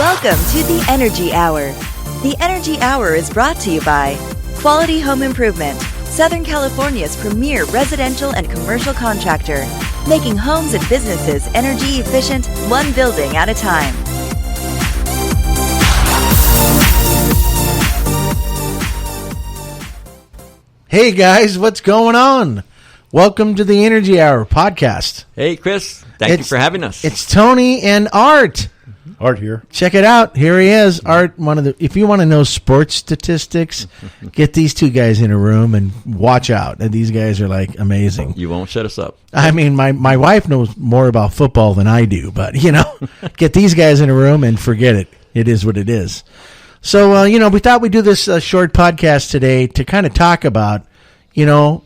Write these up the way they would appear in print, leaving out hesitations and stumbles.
Welcome to the Energy Hour. The Energy Hour is brought to you by Quality Home Improvement, Southern California's premier residential and commercial contractor, making homes and businesses energy efficient, one building at a time. Hey guys, what's going on? Welcome to the Energy Hour podcast. Hey Chris, thank you for having us. It's Tony and Art. Art here. Check it out. Here he is. Art, if you want to know sports statistics, get these two guys in a room and watch out. And these guys are like amazing. You won't shut us up. I mean, my wife knows more about football than I do, but get these guys in a room and forget it. It is what it is. So, we thought we'd do this short podcast today to kind of talk about,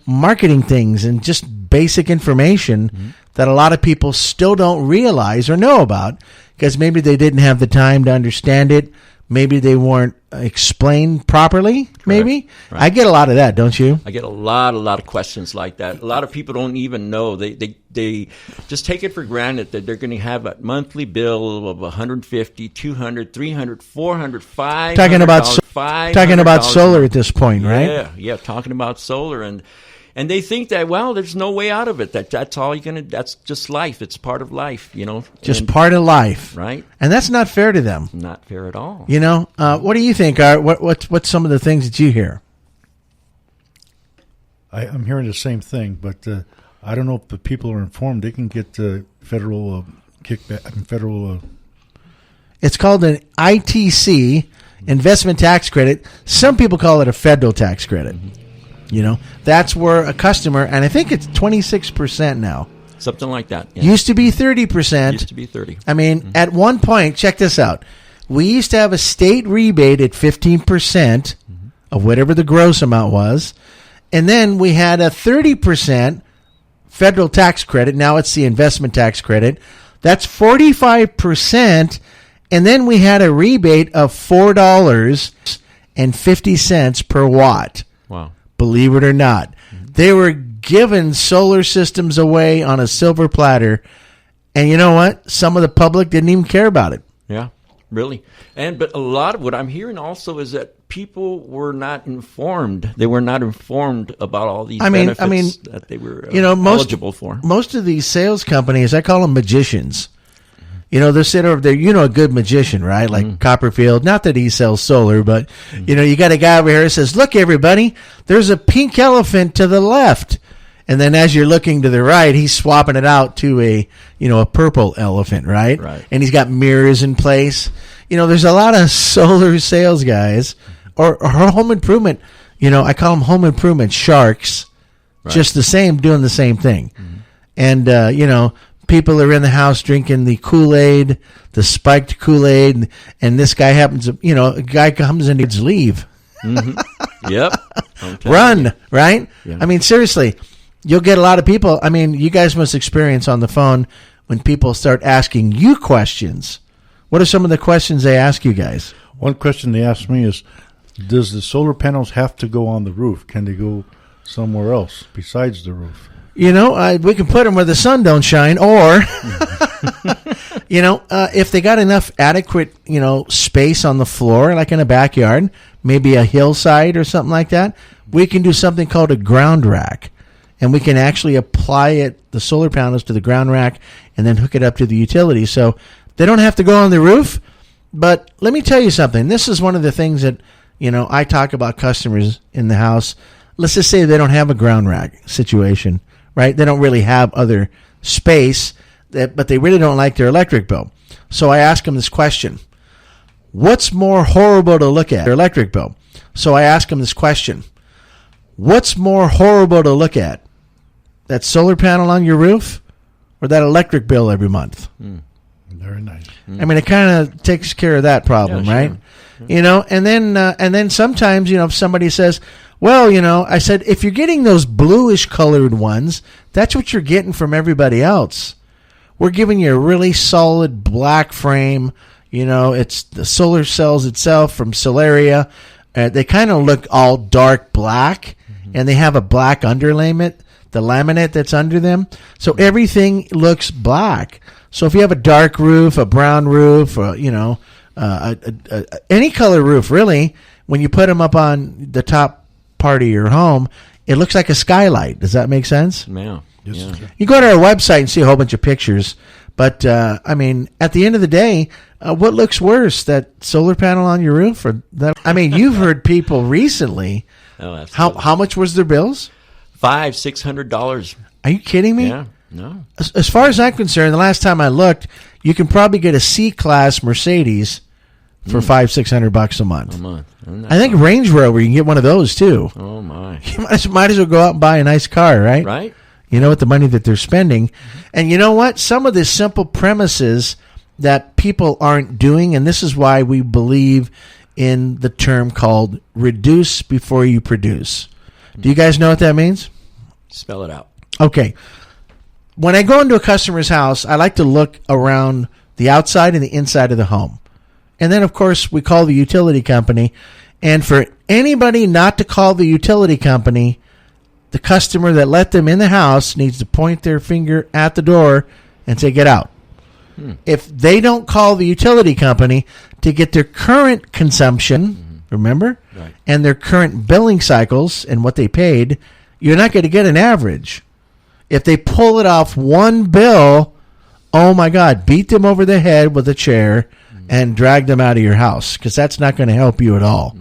marketing things and just basic information that a lot of people still don't realize or know about because maybe they didn't have the time to understand it. Maybe they weren't explained properly, maybe. Right. I get a lot of that, don't you? I get a lot of questions like that. A lot of people don't even know. They just take it for granted that they're going to have a monthly bill of $150, $200, $300, $400, $500. Talking about solar at this point, right? Yeah, talking about solar. And they think that, there's no way out of it. That's all that's just life. It's part of life, Just part of life. Right. And that's not fair to them. Not fair at all. What do you think, Art? What's some of the things that you hear? I'm hearing the same thing, but I don't know if the people are informed. They can get federal kickback, It's called an ITC, investment tax credit. Some people call it a federal tax credit. That's where a customer, and I think it's 26% now. Something like that. Yeah. Used to be 30%. Used to be 30. I mean, at one point, check this out. We used to have a state rebate at 15% of whatever the gross amount was. And then we had a 30% federal tax credit. Now it's the investment tax credit. That's 45%. And then we had a rebate of $4.50 per watt. Wow. Believe it or not. They were giving solar systems away on a silver platter. And you know what? Some of the public didn't even care about it. Yeah, really. But a lot of what I'm hearing also is that people were not informed. They were not informed about all these benefits that they were eligible for. Most of these sales companies, I call them magicians. They're sitting over there, a good magician, right? Like Copperfield. Not that he sells solar, but, you got a guy over here who says, look, everybody, there's a pink elephant to the left. And then as you're looking to the right, he's swapping it out to a purple elephant, right? Right. And he's got mirrors in place. There's a lot of solar sales guys or home improvement. I call them home improvement sharks, right. Just the same, doing the same thing. And, people are in the house drinking the Kool-Aid, the spiked Kool-Aid, and this guy happens to, a guy comes and needs leave. Yep. Run, right? Yeah. I mean, seriously, you'll get a lot of people. I mean, you guys must experience on the phone when people start asking you questions. What are some of the questions they ask you guys? One question they ask me is, does the solar panels have to go on the roof? Can they go somewhere else besides the roof? We can put them where the sun don't shine, or, if they got enough adequate, space on the floor, like in a backyard, maybe a hillside or something like that, we can do something called a ground rack. And we can actually apply the solar panels to the ground rack and then hook it up to the utility. So they don't have to go on the roof. But let me tell you something. This is one of the things that, I talk about customers in the house. Let's just say they don't have a ground rack situation. Right? They don't really have other space, but they really don't like their electric bill. So I ask them this question. What's more horrible to look at? Their electric bill. So I ask them this question. What's more horrible to look at? That solar panel on your roof or that electric bill every month? Very nice. I mean, it kind of takes care of that problem, right? Sure. And then sometimes, if somebody says, well, I said, if you're getting those bluish colored ones, that's what you're getting from everybody else. We're giving you a really solid black frame. It's the solar cells itself from Solaria. They kind of look all dark black, and they have a black underlayment, the laminate that's under them. So everything looks black. So if you have a dark roof, a brown roof, any color roof, really, when you put them up on the top part of your home, it looks like a skylight. Does that make sense? Yeah. Yes. Yeah. You go to our website and see a whole bunch of pictures. But, I mean, at the end of the day, what looks worse, that solar panel on your roof? Or that? I mean, you've heard people recently. Oh, absolutely. How much was their bills? $500-$600. Are you kidding me? Yeah. No. As far as I'm concerned, the last time I looked, you can probably get a C-Class Mercedes for $500-$600 a month. A month. I think Range Rover, you can get one of those, too. Oh, my. You might as well go out and buy a nice car, right? Right? You know, with the money that they're spending. And you know what? Some of the simple premises that people aren't doing, and this is why we believe in the term called reduce before you produce. Do you guys know what that means? Spell it out. Okay. When I go into a customer's house, I like to look around the outside and the inside of the home. And then, of course, we call the utility company. And for anybody not to call the utility company, the customer that let them in the house needs to point their finger at the door and say, get out. If they don't call the utility company to get their current consumption, remember, Right. and their current billing cycles and what they paid, you're not going to get an average. If they pull it off one bill, oh my God, beat them over the head with a chair and drag them out of your house, because that's not going to help you at all.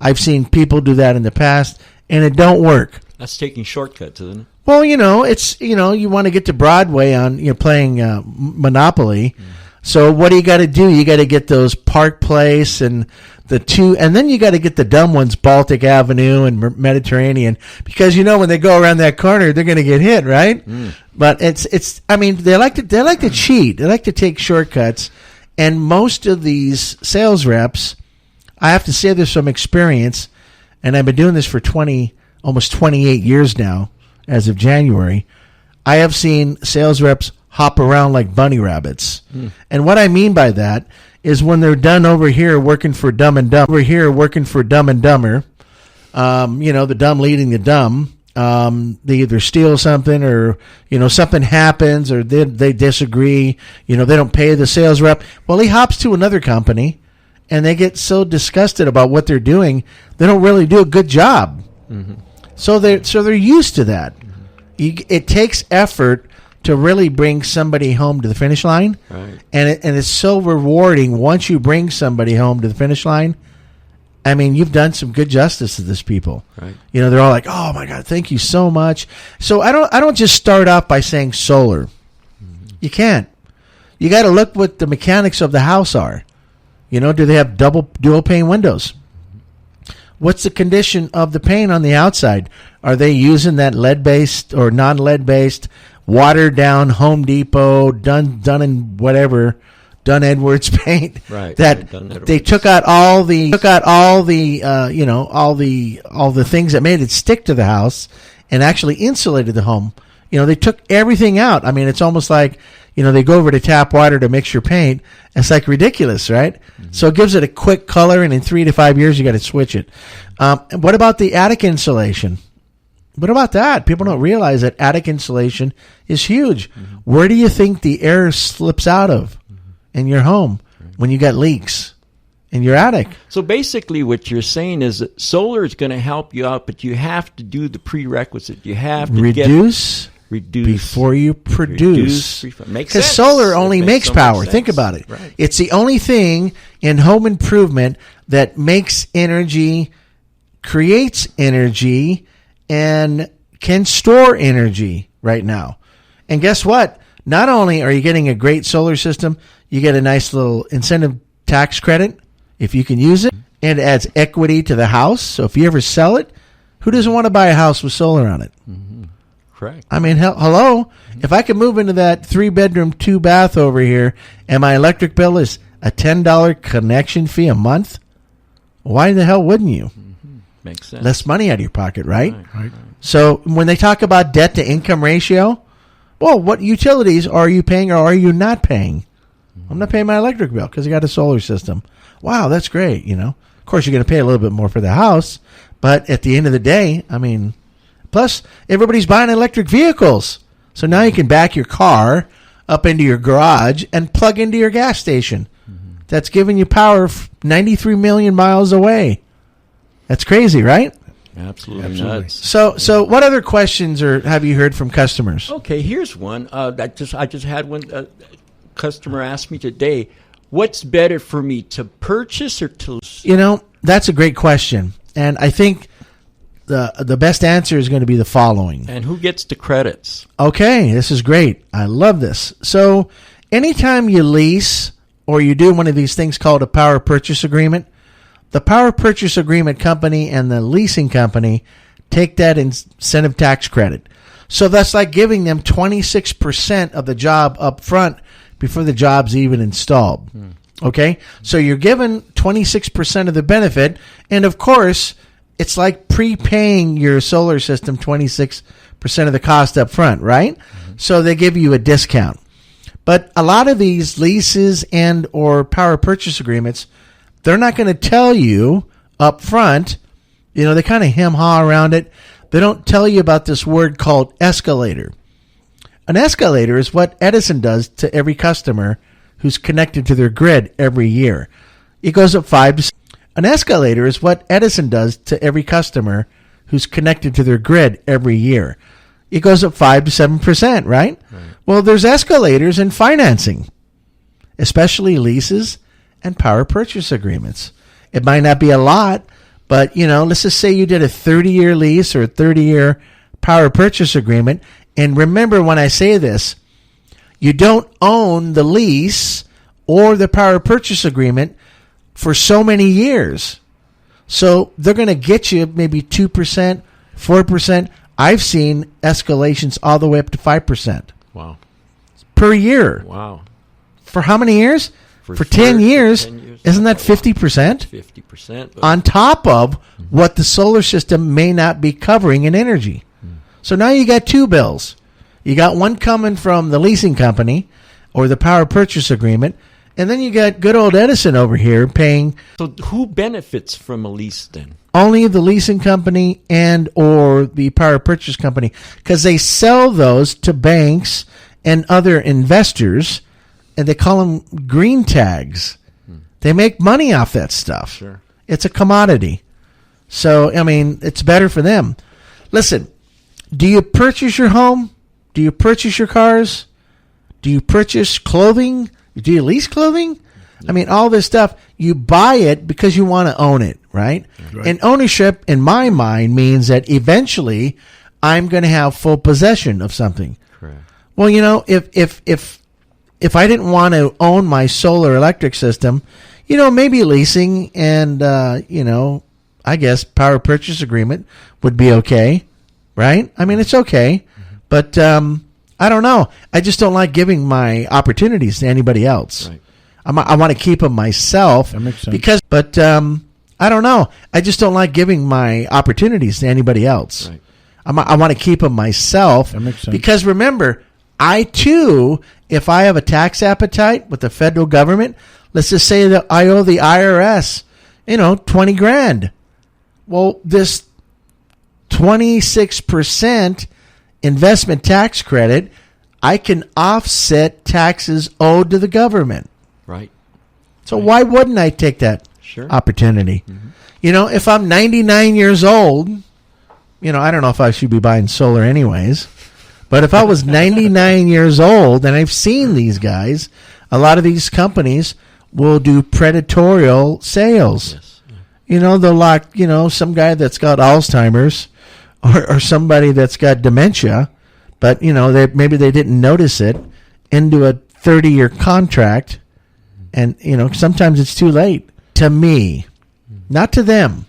I've seen people do that in the past, and it don't work. That's taking shortcuts, isn't it? Well, it's, you want to get to Broadway on, playing Monopoly. So what do you got to do? You got to get those Park Place and and then you got to get the dumb ones, Baltic Avenue and Mediterranean, because when they go around that corner, they're going to get hit, right? But I mean, they like to cheat. They like to take shortcuts. And most of these sales reps, I have to say this from experience, and I've been doing this for almost 28 years now, as of January. I have seen sales reps hop around like bunny rabbits. And what I mean by that is when they're done over here working for Dumb and Dumber, the dumb leading the dumb, they either steal something or, something happens or they disagree, they don't pay the sales rep. Well, he hops to another company and they get so disgusted about what they're doing, they don't really do a good job. So they're used to that. It takes effort to really bring somebody home to the finish line. Right. And it's so rewarding once you bring somebody home to the finish line. I mean, you've done some good justice to these people. Right. They're all like, "Oh my God, thank you so much." So I don't just start off by saying solar. You can't. You got to look what the mechanics of the house are. Do they have dual pane windows? What's the condition of the paint on the outside? Are they using that lead-based or non-lead-based, watered-down Home Depot, done in whatever, Dun Edwards paint? Right. That Dun Edwards. they took out all the things that made it stick to the house and actually insulated the home. They took everything out. I mean, it's almost like, they go over to tap water to mix your paint. It's like ridiculous, right? So it gives it a quick color, and in 3 to 5 years, you got to switch it. What about the attic insulation? What about that? People don't realize that attic insulation is huge. Where do you think the air slips out of in your home when you got leaks in your attic? So basically what you're saying is that solar is going to help you out, but you have to do the prerequisite. You have to reduce before you produce. Because solar only makes power. Think about it. Right. It's the only thing in home improvement that makes energy, creates energy, and can store energy right now. And guess what? Not only are you getting a great solar system, you get a nice little incentive tax credit if you can use it, and it adds equity to the house. So if you ever sell it, who doesn't want to buy a house with solar on it? Correct. I mean, hello? If I could move into that 3-bedroom, 2-bath over here, and my electric bill is a $10 connection fee a month, why the hell wouldn't you? Makes sense. Less money out of your pocket, right? Right. So when they talk about debt to income ratio, well, what utilities are you paying or are you not paying? I'm not paying my electric bill because I got a solar system. Wow, that's great, Of course, you're going to pay a little bit more for the house, but at the end of the day, I mean, plus everybody's buying electric vehicles. So now you can back your car up into your garage and plug into your gas station. that's giving you power 93 million miles away. That's crazy, right? Absolutely nuts. So what other questions have you heard from customers? Okay, here's one. I just had one customer ask me today. What's better for me, to purchase or to? That's a great question, and I think the best answer is going to be the following. And who gets the credits? Okay, this is great. I love this. So anytime you lease or you do one of these things called a power purchase agreement, the power purchase agreement company and the leasing company take that incentive tax credit. So that's like giving them 26% of the job up front before the job's even installed. Okay? So you're given 26% of the benefit, and of course, it's like prepaying your solar system 26% of the cost up front, right? So they give you a discount. But a lot of these leases and or power purchase agreements, they're not going to tell you up front. They kind of hem-haw around it. They don't tell you about this word called escalator. An escalator is what Edison does to every customer who's connected to their grid every year. It goes up 5 to 7%. An escalator is what Edison does to every customer who's connected to their grid every year. It goes up 5 to 7%, right? Well, there's escalators in financing, especially leases and power purchase agreements. It might not be a lot, but, let's just say you did a 30-year lease or a 30-year power purchase agreement. And remember when I say this, you don't own the lease or the power purchase agreement for so many years. So they're going to get you maybe 2%, 4%. I've seen escalations all the way up to 5%. Wow. Per year. Wow. For how many years? For 10 years. 10 years. Isn't that 50%? 50%. On top of what the solar system may not be covering in energy. So now you got two bills. You got one coming from the leasing company or the power purchase agreement, and then you got good old Edison over here paying. So who benefits from a lease then? Only the leasing company and or the power purchase company, because they sell those to banks and other investors, and they call them green tags. They make money off that stuff. Sure. It's a commodity. So, it's better for them. Listen, do you purchase your home? Do you purchase your cars? Do you purchase clothing? Do you lease clothing? All this stuff, you buy it because you want to own it, right? And ownership, in my mind, means that eventually I'm going to have full possession of something. Correct. Well, if I didn't want to own my solar electric system, maybe leasing and, I guess power purchase agreement would be okay, right? It's okay. But I don't know. I just don't like giving my opportunities to anybody else. Right. I want to keep them myself. That makes sense. But I don't know. I just don't like giving my opportunities to anybody else. Right. I want to keep them myself. That makes sense. Because remember, I too, if I have a tax appetite with the federal government, let's just say that I owe the IRS, $20,000. Well, this 26% investment tax credit, I can offset taxes owed to the government. Right. So why wouldn't I take that opportunity? If I'm 99 years old, I don't know if I should be buying solar anyways, but if I was 99 years old, and I've seen these guys, a lot of these companies will do predatory sales. Yes. They'll lock, some guy that's got Alzheimer's or somebody that's got dementia, but, maybe they didn't notice it, into a 30-year contract. And, sometimes it's too late. To me, not to them.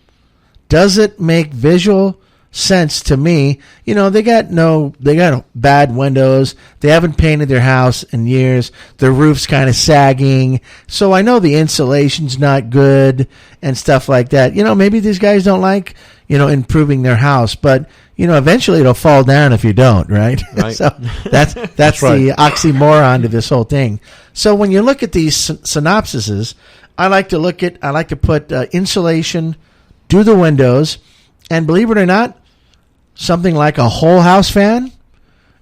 Does it make visual sense to me? They got bad windows. They haven't painted their house in years. Their roof's kind of sagging. So I know the insulation's not good and stuff like that. Maybe these guys don't like, improving their house, but, eventually it'll fall down if you don't, right? Right. So that's right. the oxymoron to this whole thing. So when you look at these synopsises, I like to put insulation, do the windows, and believe it or not, something like a whole house fan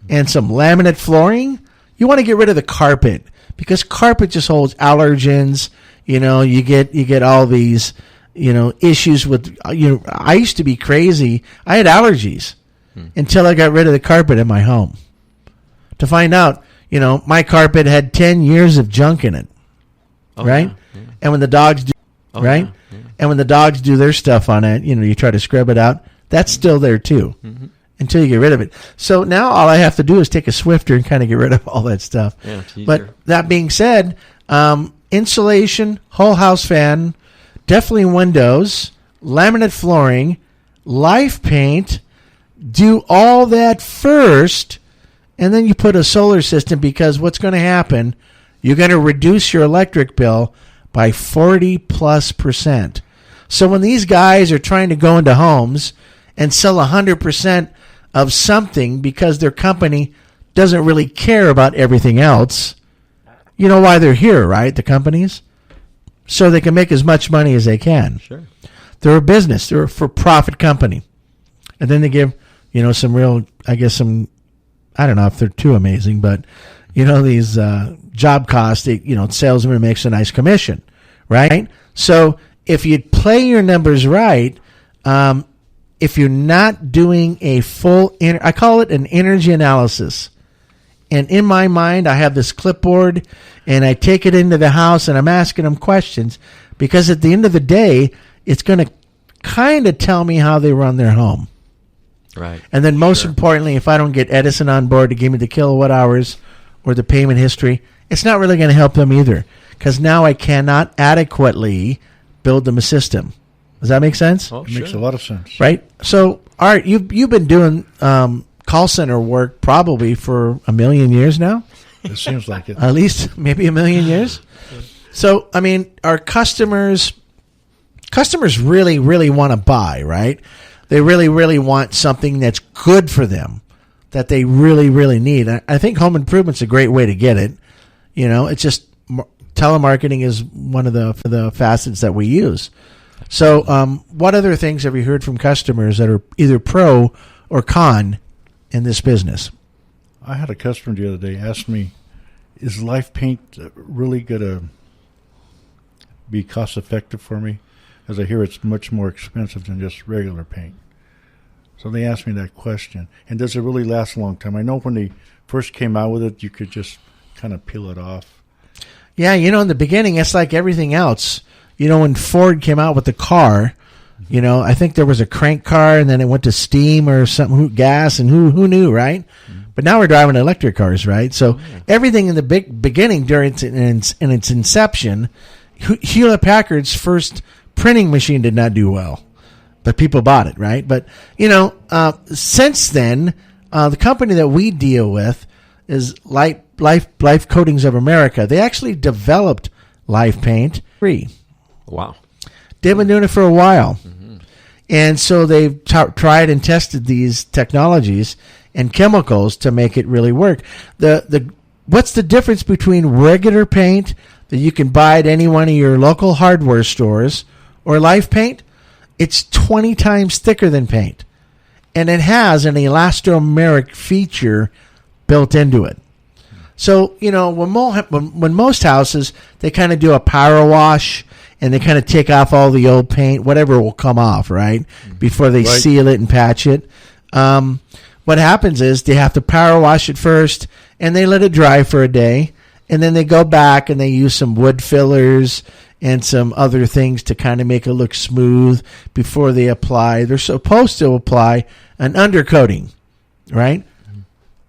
and some laminate flooring. You want to get rid of the carpet because carpet just holds allergens. You get all these, issues with, I used to be crazy. I had allergies until I got rid of the carpet in my home. To find out, my carpet had 10 years of junk in it. Right? Yeah. And when the dogs do, right? Yeah. Yeah. And when the dogs do their stuff on it, you try to scrub it out. That's still there too, until you get rid of it. So now all I have to do is take a Swifter and kind of get rid of all that stuff. Yeah, but that being said, insulation, whole house fan, definitely windows, laminate flooring, life paint. Do all that first, and then you put a solar system, because what's going to happen, you're going to reduce your electric bill by 40+%. So when these guys are trying to go into homes and sell 100% of something because their company doesn't really care about everything else, you know why they're here, right? The companies? So they can make as much money as they can. Sure. They're a business. They're a for-profit company. And then they give, some real, I don't know if they're too amazing, but, these job costs, salesman makes a nice commission, right? So if you play your numbers right, if you're not doing a full, I call it an energy analysis. And in my mind, I have this clipboard, and I take it into the house, and I'm asking them questions, because at the end of the day, it's going to kind of tell me how they run their home. Right. And then most importantly, if I don't get Edison on board to give me the kilowatt hours or the payment history, it's not really going to help them either, because now I cannot adequately build them a system. Does that make sense? Oh, it makes a lot of sense. Right? So, all right, you've been doing call center work probably for 1 million years now? It seems like it. At least maybe 1 million years. So, our customers really, really want to buy, right? They really, really want something that's good for them, that they really, really need. I think home improvement's a great way to get it. It's just telemarketing is one of the facets that we use. So what other things have you heard from customers that are either pro or con in this business? I had a customer the other day ask me, is life paint really going to be cost effective for me? As I hear it's much more expensive than just regular paint. So they asked me that question. And does it really last a long time? I know when they first came out with it, you could just kind of peel it off. Yeah, in the beginning, it's like everything else. When Ford came out with the car, I think there was a crank car, and then it went to steam or something, gas, and who knew, right? Mm-hmm. But now we're driving electric cars, right? So everything in the beginning during its inception, Hewlett-Packard's first printing machine did not do well, but people bought it, right? But, since then, the company that we deal with is Life Coatings of America. They actually developed Life Paint free. Wow. They've been doing it for a while. Mm-hmm. And so they've tried and tested these technologies and chemicals to make it really work. What's the difference between regular paint that you can buy at any one of your local hardware stores or Life Paint? It's 20 times thicker than paint. And it has an elastomeric feature built into it. So, when most houses, they kind of do a power wash and they kind of take off all the old paint, whatever will come off, right? Before they seal it and patch it. What happens is they have to power wash it first, and they let it dry for a day, and then they go back and they use some wood fillers and some other things to kind of make it look smooth before they apply. They're supposed to apply an undercoating, right?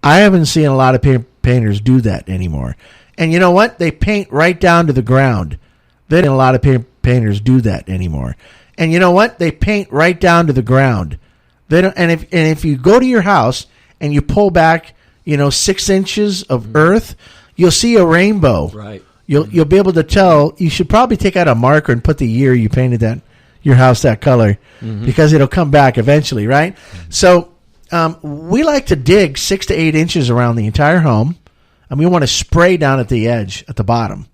I haven't seen a lot of painters do that anymore. And you know what? They paint right down to the ground. They don't a lot of painters do that anymore. And you know what? They paint right down to the ground. They don't. And if you go to your house and you pull back, 6 inches of earth, you'll see a rainbow. Right. You'll be able to tell. You should probably take out a marker and put the year you painted your house that color, because it'll come back eventually, right? So we like to dig 6 to 8 inches around the entire home, and we want to spray down at the edge, at the bottom,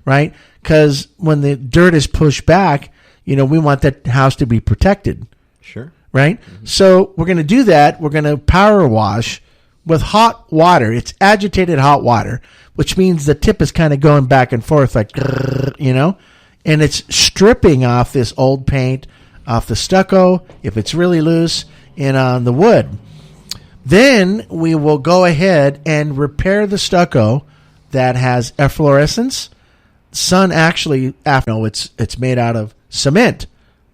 right? Because when the dirt is pushed back, we want that house to be protected. Sure. Right? Mm-hmm. So we're going to do that. We're going to power wash with hot water. It's agitated hot water, which means the tip is kind of going back and forth like, and it's stripping off this old paint off the stucco if it's really loose and on the wood. Then we will go ahead and repair the stucco that has efflorescence. Sun actually, it's made out of cement.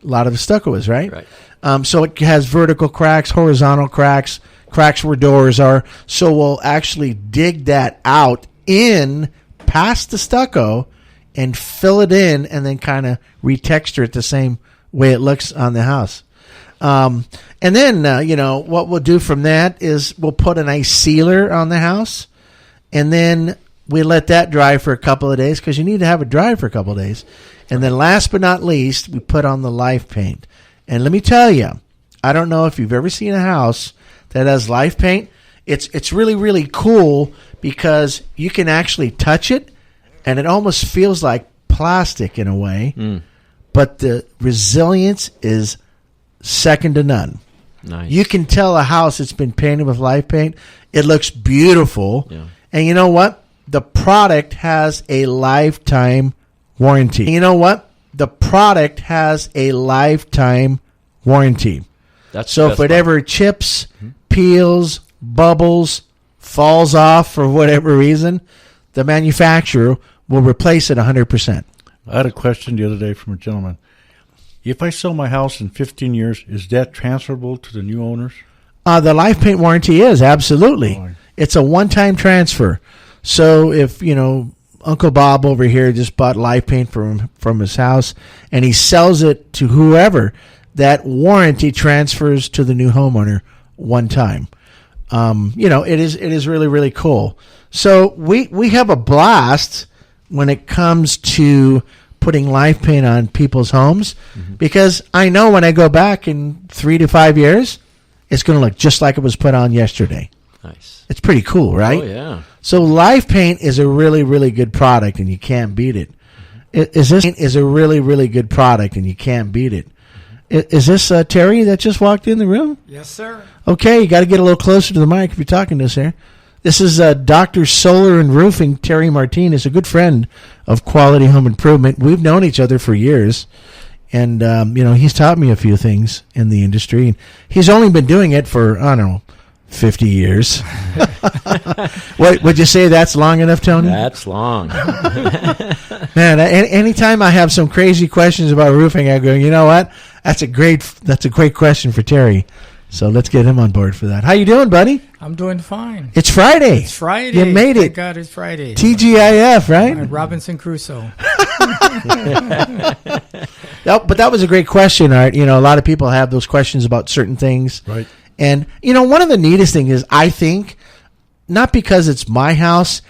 A lot of the stucco is, right? Right. So it has vertical cracks, horizontal cracks, cracks where doors are. So we'll actually dig that out in past the stucco and fill it in and then kind of retexture it the same way it looks on the house. And then, what we'll do from that is we'll put a nice sealer on the house, and then we let that dry for a couple of days because you need to have it dry for a couple of days. And then last but not least, we put on the life paint. And let me tell you, I don't know if you've ever seen a house that has life paint. It's really, really cool because you can actually touch it, and it almost feels like plastic in a way. But the resilience is second to none. Nice. You can tell a house that's been painted with life paint. It looks beautiful. Yeah. And you know what? The product has a lifetime warranty. And you know what? The product has a lifetime warranty. That's So if it ever chips, peels, bubbles, falls off for whatever reason, the manufacturer will replace it 100%. I had a question the other day from a gentleman. If I sell my house in 15 years, is that transferable to the new owners? The life paint warranty is, absolutely. Right. It's a one-time transfer. So if, Uncle Bob over here just bought life paint from his house and he sells it to whoever, that warranty transfers to the new homeowner one time. It is really, really cool. So we have a blast when it comes to putting life paint on people's homes because I know when I go back in 3 to 5 years, it's going to look just like it was put on yesterday. Nice. It's pretty cool, right? Oh, yeah. So life paint is a really, really good product, and you can't beat it. Is a really, really good product, and you can't beat it. Is this Terry that just walked in the room? Yes, sir. Okay, you got to get a little closer to the mic if you're talking to us here. This is Dr. Solar and Roofing, Terry Martinez, a good friend of Quality Home Improvement. We've known each other for years, and he's taught me a few things in the industry. And he's only been doing it for, 50 years. What would you say that's long enough, Tony? That's long. Man, anytime I have some crazy questions about roofing, I go, you know what? That's a great question for Terry. So let's get him on board for that. How you doing, buddy? I'm doing fine. It's Friday. It's Friday. You made it. Thank God it's Friday. TGIF, right? Robinson Crusoe. But that was a great question, Art. A lot of people have those questions about certain things. Right. And, one of the neatest things is, I think, not because it's my house,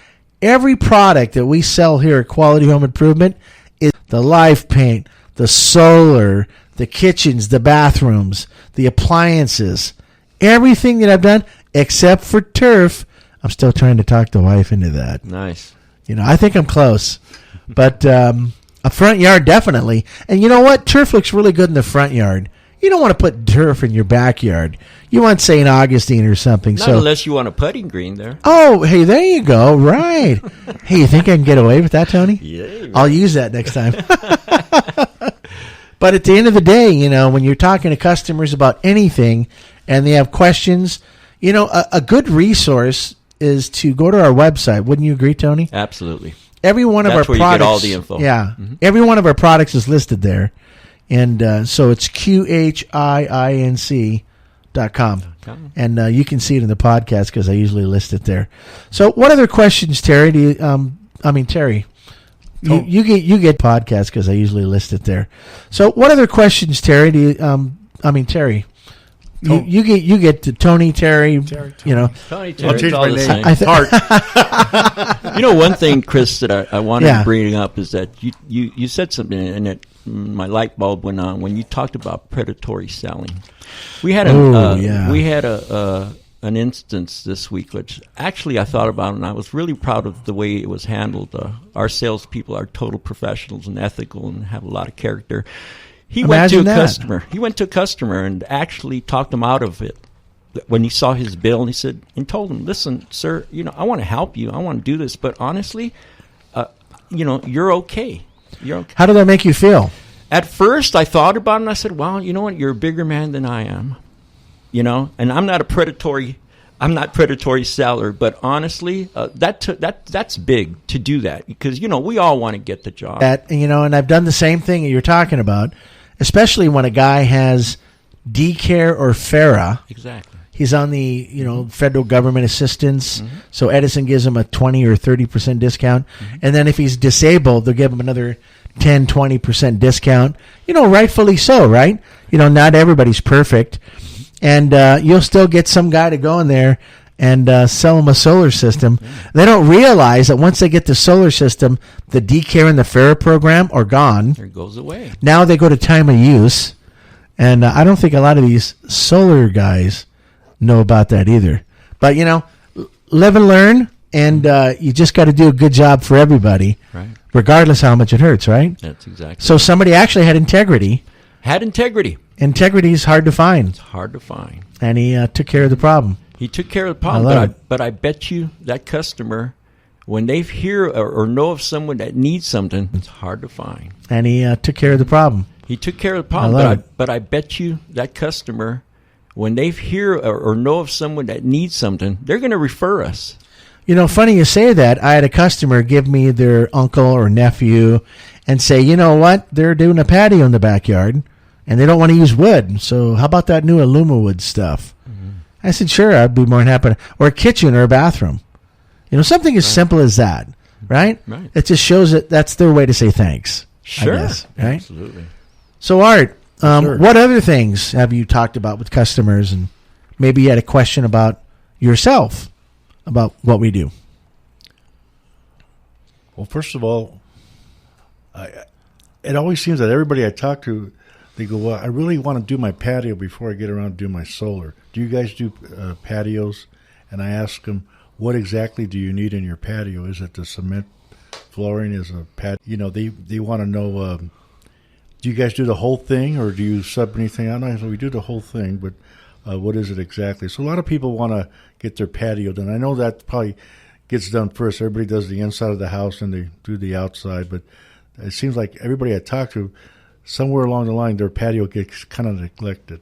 every product that we sell here at Quality Home Improvement is the life paint, the solar, the kitchens, the bathrooms, the appliances, everything that I've done except for turf. I'm still trying to talk the wife into that. Nice. I think I'm close. But a front yard, definitely. And you know what? Turf looks really good in the front yard. You don't want to put turf in your backyard. You want St. Augustine or something. Not unless you want a putting green there. Oh, hey, there you go. Right. Hey, you think I can get away with that, Tony? Yeah. I'll use that next time. But at the end of the day, when you're talking to customers about anything and they have questions, a good resource is to go to our website. Wouldn't you agree, Tony? Absolutely. Every one of our That's where products. you get all the info. Yeah. Every one of our products is listed there. And so it's QHIINC.com. And you can see it in the podcast because I usually list it there. So what other questions, Terry? Terry, you get podcast because I usually list it there. So what other questions, Terry? Terry, you get to Tony, Terry. Tony. Tony, I'll change my name. One thing, Chris, that I wanted Yeah. to bring up is that you said something, and my light bulb went on when you talked about predatory selling. We had an instance this week, which actually I thought about, and I was really proud of the way it was handled. Our salespeople are total professionals and ethical and have a lot of character. He went to a customer and actually talked him out of it. When he saw his bill, and he said, and told him, "Listen, sir, I want to help you. I want to do this, but honestly, you're okay." You're okay. How did that make you feel? At first, I thought about it, and I said, well, you know what? You're a bigger man than I am, and I'm not predatory seller, but honestly, that's big to do that because, we all want to get the job. And I've done the same thing that you're talking about, especially when a guy has D-Care or FARA. Exactly. He's on the, federal government assistance. Mm-hmm. So Edison gives him a 20 or 30% discount. Mm-hmm. And then if he's disabled, they'll give him another 10, 20% discount. Rightfully so, right? Not everybody's perfect. And you'll still get some guy to go in there and sell them a solar system. Mm-hmm. They don't realize that once they get the solar system, the D-Care and the FARA program are gone. It goes away. Now they go to time of use. And I don't think a lot of these solar guys know about that either. But, live and learn, and you just got to do a good job for everybody, right? Regardless how much it hurts, right? That's exactly. So somebody actually had integrity. Integrity is hard to find. It's hard to find. And he took care of the problem. He took care of the problem, but I bet you that customer, when they hear or know of someone that needs something, it's hard to find. And he took care of the problem. He took care of the problem, but I bet you that customer, when they hear or know of someone that needs something, they're going to refer us. Funny you say that. I had a customer give me their uncle or nephew and say, you know what? They're doing a patio in the backyard, and they don't want to use wood. So how about that new Alumawood stuff? Mm-hmm. I said, sure, I'd be more than happy. Or a kitchen or a bathroom. Something as simple as that, right? Right. It just shows that that's their way to say thanks. Sure. I guess, right? Absolutely. So, Art, Sure. What other things have you talked about with customers? And maybe you had a question about yourself, about what we do. Well, first of all, it always seems that everybody I talk to, they go, well, I really want to do my patio before I get around to do my solar. Do you guys do patios? And I ask them, what exactly do you need in your patio? Is it the cement flooring? Is a patio? They want to know, do you guys do the whole thing or do you sub anything out? I said, we do the whole thing, but what is it exactly? So a lot of people want to get their patio done. I know that probably gets done first. Everybody does the inside of the house and they do the outside, but it seems like everybody I talk to, somewhere along the line, their patio gets kind of neglected.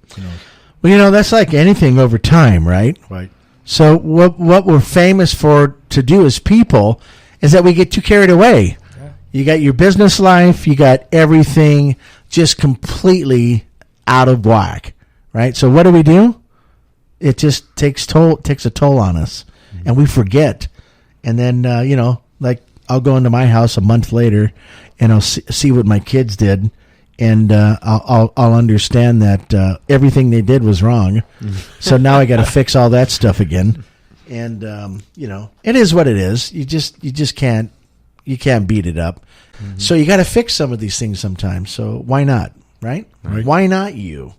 Well, that's like anything over time, right? Right. So what we're famous for to do as people is that we get too carried away. Yeah. You got your business life, you got everything just completely out of whack, right? So what do? It just takes a toll on us, and we forget. And then like I'll go into my house a month later, and I'll see what my kids did, and I'll understand that everything they did was wrong. So now I got to fix all that stuff again. And it is what it is. You just can't beat it up. Mm-hmm. So you got to fix some of these things sometimes. So why not, right? Why not you,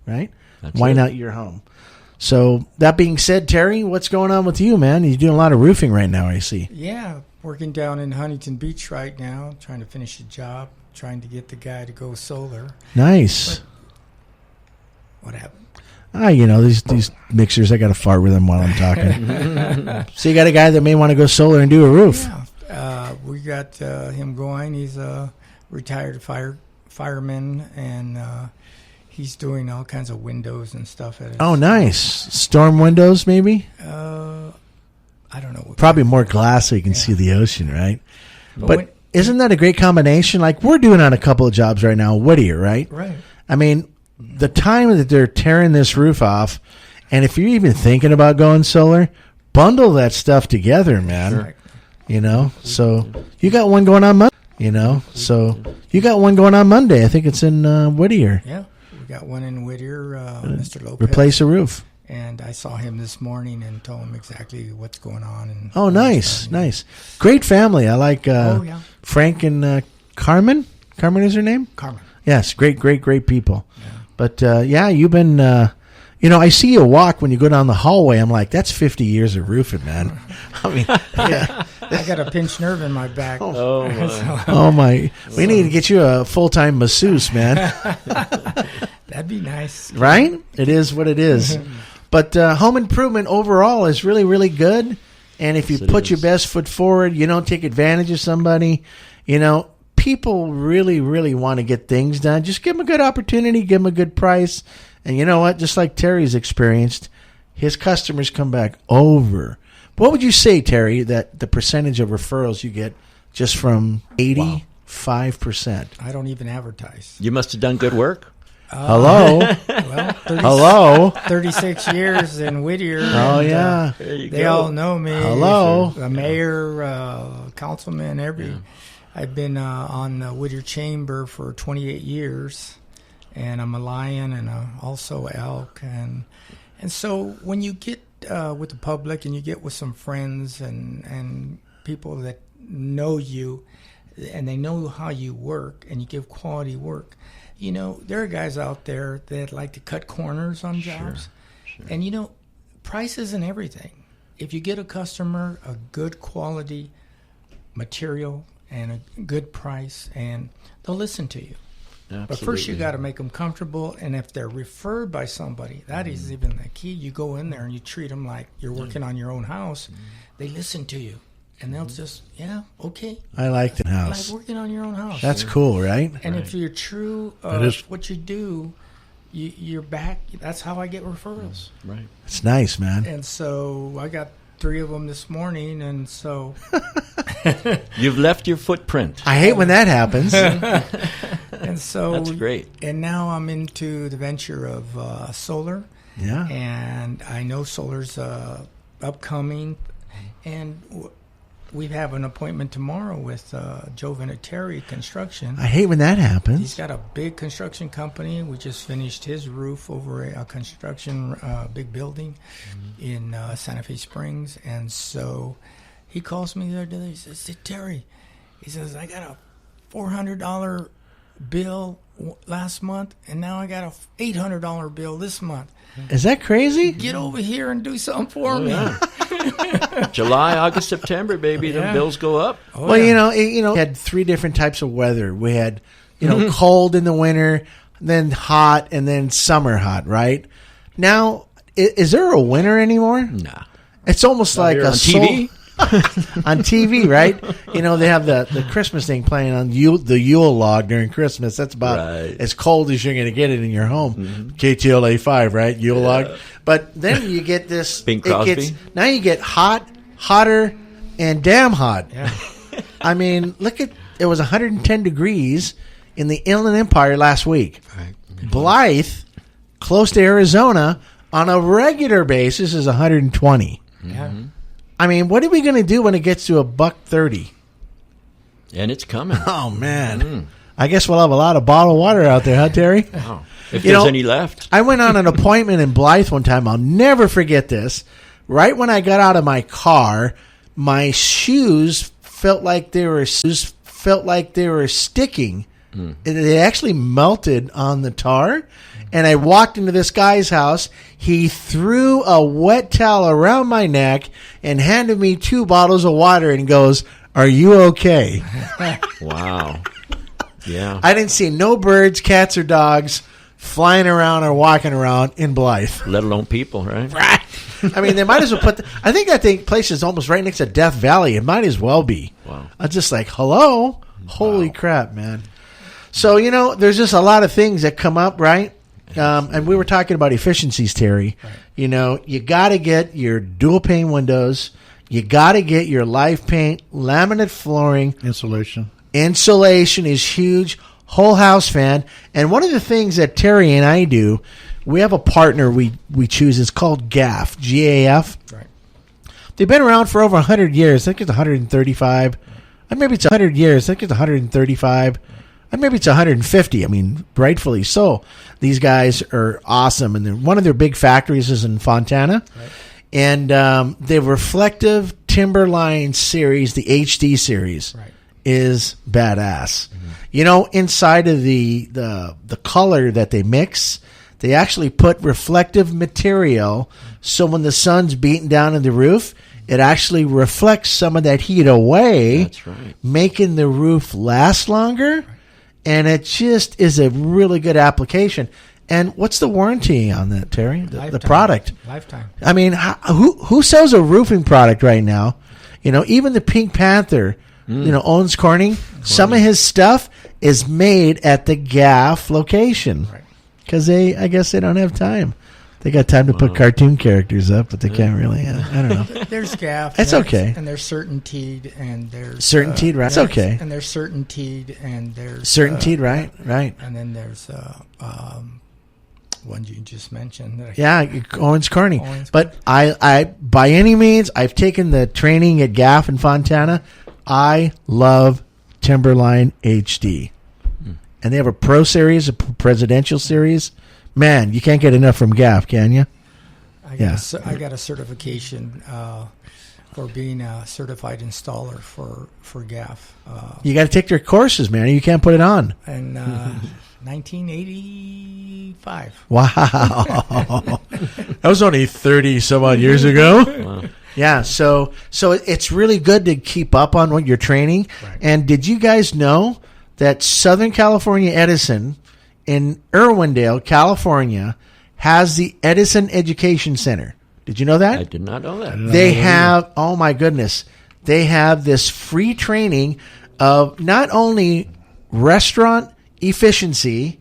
right? Why not your home? So that being said, Terry, what's going on with you, man? You're doing a lot of roofing right now, I see. Yeah, working down in Huntington Beach right now, trying to finish a job, trying to get the guy to go solar. Nice. But what happened? These mixers, I got to fart with them while I'm talking. So you got a guy that may want to go solar and do a roof. Yeah, we got him going. He's a retired fireman, and he's doing all kinds of windows and stuff. Oh, nice. Storm windows, maybe? I don't know. Probably more glass so you can see the ocean, right? But isn't that a great combination? Like we're doing on a couple of jobs right now, Whittier, right? Right. I mean, the time that they're tearing this roof off, and if you're even thinking about going solar, bundle that stuff together, man. Sure. So you got one going on Monday. So you got one going on Monday. I think it's in Whittier. Yeah, we got one in Whittier, Mr. Lopez. Replace a roof. And I saw him this morning and told him exactly what's going on. And Nice. Great family. I like Frank and Carmen. Carmen is her name? Carmen. Yes, great people. Yeah. But, you've been, I see you walk when you go down the hallway. I'm like, that's 50 years of roofing, man. I mean, yeah. I got a pinched nerve in my back. Oh, my. Oh, my. We need to get you a full-time masseuse, man. That'd be nice. Right? It is what it is. But home improvement overall is really, really good. And if you put your best foot forward, you don't take advantage of somebody, people really, really want to get things done, just give them a good opportunity, give them a good price. And you know what? Just like Terry's experienced, his customers come back over. What would you say, Terry, that the percentage of referrals you get just from 85%? I don't even advertise. You must have done good work. Hello? Well, Hello? 36 years in Whittier. Oh, and, yeah. There you they go. all know me. Hello. The mayor, councilman, I've been on the Whittier Chamber for 28 years, and I'm a lion and also elk. And so when you get with the public and you get with some friends and people that know you and they know how you work and you give quality work, you know, there are guys out there that like to cut corners on jobs. Sure. And, you know, price isn't everything. If you get a customer a good quality material and a good price, and they'll listen to you. Absolutely. But first you got to make them comfortable, and if they're referred by somebody, that is even the key. You go in there and you treat them like you're working on your own house. They listen to you. And they'll just, okay. I like the house. Like working on your own house. That's cool, right? And if you're true what you do, you're back. That's how I get referrals. Right. It's nice, man. And so I got 3 of them this morning, and so You've left your footprint. I hate when that happens. and so That's great. And now I'm into the venture of solar. Yeah. And I know solar's upcoming, and we have an appointment tomorrow with Joe Vinatieri Construction. I hate when that happens. He's got a big construction company. We just finished his roof over a construction big building in Santa Fe Springs. And so he calls me the other day. He says, "Hey, Terry," he says, "I got a $400 bill last month, and now I got a $800 bill this month. Is that crazy? Get over here and do something for me." Yeah. July, August, September, baby, the bills go up. Oh, Well, yeah. we had 3 different types of weather. We had, cold in the winter, then hot, and then summer hot, right? Now, is there a winter anymore? Nah. It's almost like here a on TV? on TV, right? They have the Christmas thing playing on the Yule log during Christmas. That's about as cold as you're going to get it in your home. KTLA 5, right? Yule log. But then you get this. Bing Crosby. Now you get hot, hotter, and damn hot. Yeah. I mean, it was 110 degrees in the Inland Empire last week. Right. Blythe, close to Arizona, on a regular basis is 120. Yeah. I mean, what are we going to do when it gets to $130? And it's coming. Oh, man. I guess we'll have a lot of bottled water out there, huh, Terry? Wow. If there's any left. I went on an appointment in Blythe one time. I'll never forget this. Right when I got out of my car, my shoes felt like they were sticking. They actually melted on the tar. And I walked into this guy's house. He threw a wet towel around my neck and handed me 2 bottles of water and goes, "Are you okay?" Wow. Yeah. I didn't see no birds, cats, or dogs flying around or walking around in Blythe. Let alone people, right? Right. I mean, they might as well I think that place is almost right next to Death Valley. It might as well be. Wow. I'm just like, hello? Holy crap, man. So, there's just a lot of things that come up, right? And we were talking about efficiencies, Terry. Right. You got to get your dual pane windows. You got to get your live paint, laminate flooring. Insulation is huge. Whole house fan. And one of the things that Terry and I do, we have a partner we choose. It's called GAF, G-A-F. Right. They've been around for over 100 years. I think it's 135. And maybe it's 100 years. I think it's 135. And maybe it's 150. I mean, rightfully so. These guys are awesome. And one of their big factories is in Fontana. Right. And the reflective Timberline series, the HD series, is badass. Inside of the color that they mix, they actually put reflective material, so when the sun's beating down on the roof, it actually reflects some of that heat away. That's right. Making the roof last longer. Right. And it just is a really good application. And what's the warranty on that, Terry? The product? Lifetime. I mean, who sells a roofing product right now? Even the Pink Panther owns Corning. Some of his stuff is made at the Gaff location because I guess they don't have time. They got time to put cartoon characters up, but they can't really. I don't know. There's Gaff. It's okay. And there's Certainteed, and there's Certainteed, right? It's okay. And there's Certainteed, and there's Certainteed, right? And then there's one you just mentioned. Owens Corning. But I by any means, I've taken the training at Gaff in Fontana. I love Timberline HD, and they have a Pro Series, a Presidential Series. Man, you can't get enough from Gaff, can you? I got a certification for being a certified installer for Gaff. You got to take their courses, man. You can't put it on. And 1985. Wow. That was only 30 some odd years ago. Wow. Yeah, so it's really good to keep up on what you're training. Right. And did you guys know that Southern California Edison in Irwindale, California, has the Edison Education Center? Did you know that? I did not know that. They have, oh my goodness, they have this free training of not only restaurant efficiency,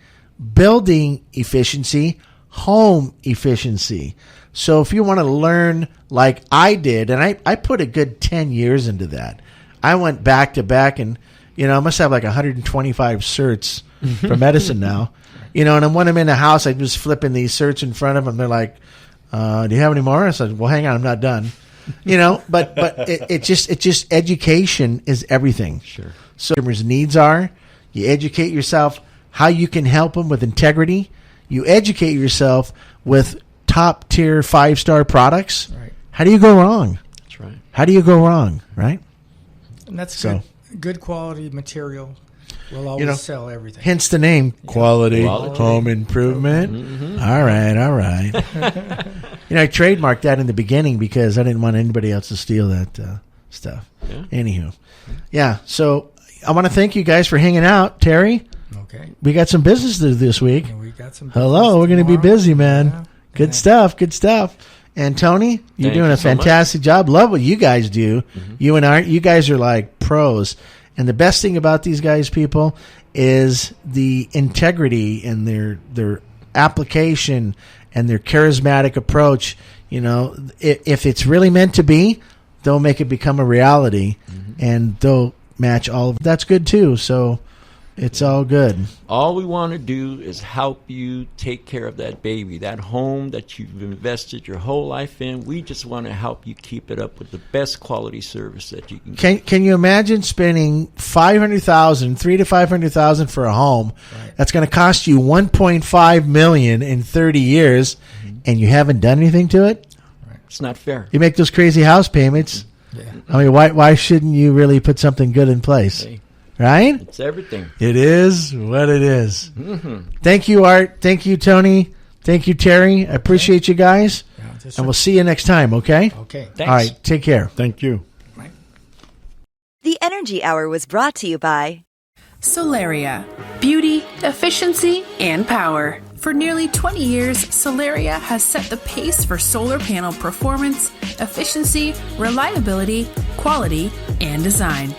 building efficiency, home efficiency. So if you want to learn like I did, and I put a good 10 years into that. I went back to back and, I must have like 125 certs from Edison now. And when I'm in the house, I'm just flipping these certs in front of them. They're like, do you have any more? I said, well, hang on, I'm not done. But it just education is everything. Sure. So customers' needs are, you educate yourself how you can help them with integrity. You educate yourself with top tier 5-star products. Right. How do you go wrong? That's right. How do you go wrong? Right. And that's good quality material. We'll always sell everything. Hence the name, quality home improvement. Mm-hmm. All right. I trademarked that in the beginning because I didn't want anybody else to steal that stuff. Yeah. Anywho. Yeah, so I want to thank you guys for hanging out. Terry, okay, we got some business to do this week. And we got some Hello, we're going to be busy, man. Yeah. Good stuff. And Tony, you're doing a fantastic job. Love what you guys do. Mm-hmm. You guys are like pros. And the best thing about these guys, people, is the integrity and their application and their charismatic approach. If it's really meant to be, they'll make it become a reality, and they'll match all of that's good too. So it's all good. All we want to do is help you take care of that baby, that home that you've invested your whole life in. We just want to help you keep it up with the best quality service that you can get. Can you imagine spending $300,000 to $500,000 for a home that's going to cost you $1.5 million in 30 years, and you haven't done anything to it? Right. It's not fair. You make those crazy house payments. Yeah. I mean, why shouldn't you really put something good in place? Okay. Right? It's everything. It is what it is. Mm-hmm. Thank you, Art. Thank you, Tony. Thank you, Terry. I appreciate you guys. Yeah, and we'll see you next time, okay? Okay. Thanks. All right. Take care. Thank you. Right. The Energy Hour was brought to you by Solaria. Beauty, efficiency, and power. For nearly 20 years, Solaria has set the pace for solar panel performance, efficiency, reliability, quality, and design.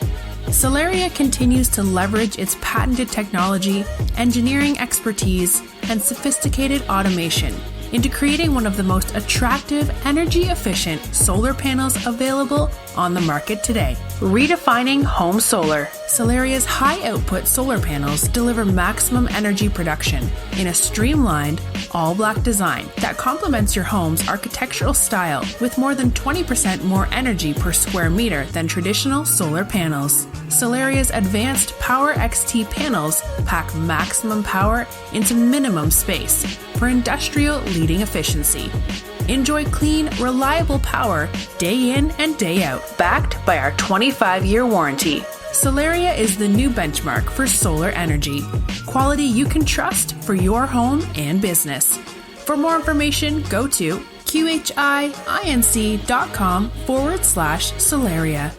Solaria continues to leverage its patented technology, engineering expertise, and sophisticated automation into creating one of the most attractive, energy-efficient solar panels available on the market today. Redefining home solar. Solaria's high-output solar panels deliver maximum energy production in a streamlined, all-black design that complements your home's architectural style with more than 20% more energy per square meter than traditional solar panels. Solaria's advanced Power XT panels pack maximum power into minimum space for industrial leading efficiency. Enjoy clean, reliable power day in and day out, backed by our 25-year warranty. Solaria is the new benchmark for solar energy. Quality you can trust for your home and business. For more information, go to qhinc.com/Solaria.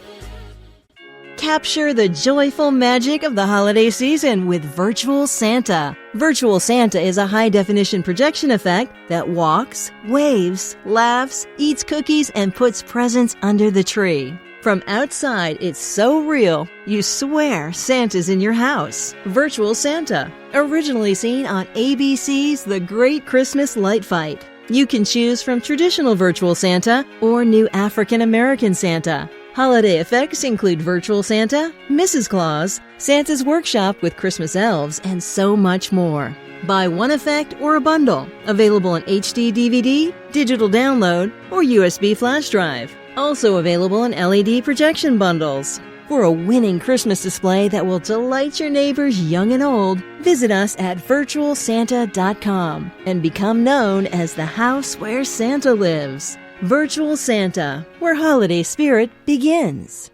Capture the joyful magic of the holiday season with Virtual Santa. Virtual Santa is a high-definition projection effect that walks, waves, laughs, eats cookies, and puts presents under the tree. From outside, it's so real, you swear Santa's in your house. Virtual Santa, originally seen on ABC's The Great Christmas Light Fight. You can choose from traditional Virtual Santa or new African American Santa. Holiday effects include Virtual Santa, Mrs. Claus, Santa's Workshop with Christmas elves, and so much more. Buy one effect or a bundle. Available in HD DVD, digital download, or USB flash drive. Also available in LED projection bundles. For a winning Christmas display that will delight your neighbors young and old, visit us at virtualsanta.com and become known as the house where Santa lives. Virtual Santa, where holiday spirit begins.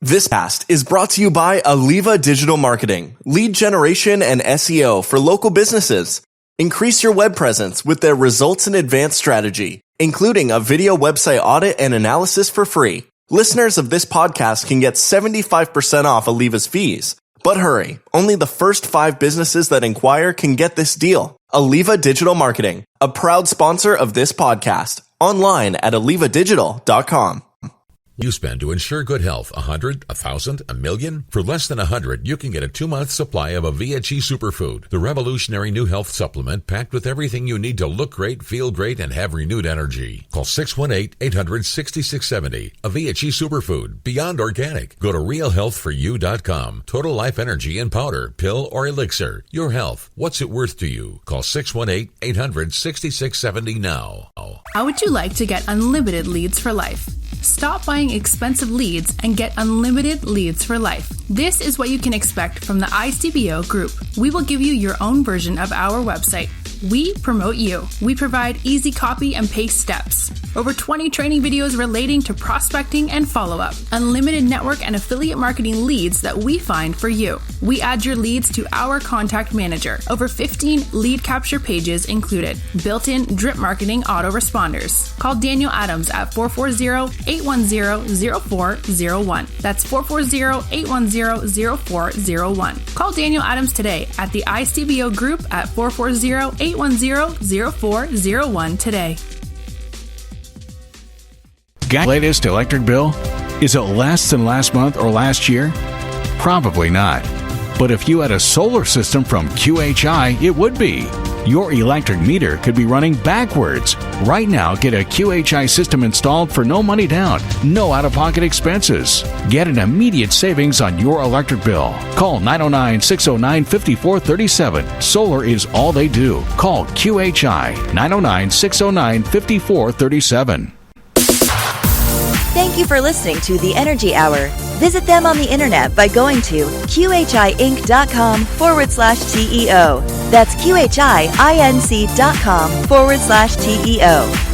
This cast is brought to you by Aliva Digital Marketing, lead generation and SEO for local businesses. Increase your web presence with their results in advanced strategy, including a video website audit and analysis for free. Listeners of this podcast can get 75% off Aliva's fees. But hurry, only the first 5 businesses that inquire can get this deal. Aliva Digital Marketing, a proud sponsor of this podcast. Online at alivadigital.com. You spend to ensure good health 100, 1,000, a million? For less than 100, you can get a 2-month supply of a VHE Superfood, the revolutionary new health supplement packed with everything you need to look great, feel great, and have renewed energy. Call 618-800-6670. A VHE Superfood, beyond organic. Go to realhealthforyou.com. Total Life Energy in powder, pill, or elixir. Your health. What's it worth to you? Call 618-800-6670 now. How would you like to get unlimited leads for life? Stop buying expensive leads and get unlimited leads for life. This is what you can expect from the ICBO Group. We will give you your own version of our website. We promote you. We provide easy copy and paste steps. Over 20 training videos relating to prospecting and follow-up. Unlimited network and affiliate marketing leads that we find for you. We add your leads to our contact manager. Over 15 lead capture pages included. Built-in drip marketing autoresponders. Call Daniel Adams at 440-810-0401. That's 440-810-0401. Call Daniel Adams today at the ICBO Group at 440-810-0401 today. Latest electric bill? Is it less than last month or last year? Probably not. But if you had a solar system from QHI, it would be. Your electric meter could be running backwards. Right now, get a QHI system installed for no money down, no out-of-pocket expenses. Get an immediate savings on your electric bill. Call 909-609-5437. Solar is all they do. Call QHI 909-609-5437. Thank you for listening to The Energy Hour. Visit them on the internet by going to qhiinc.com/TEO. That's qhiinc.com/TEO.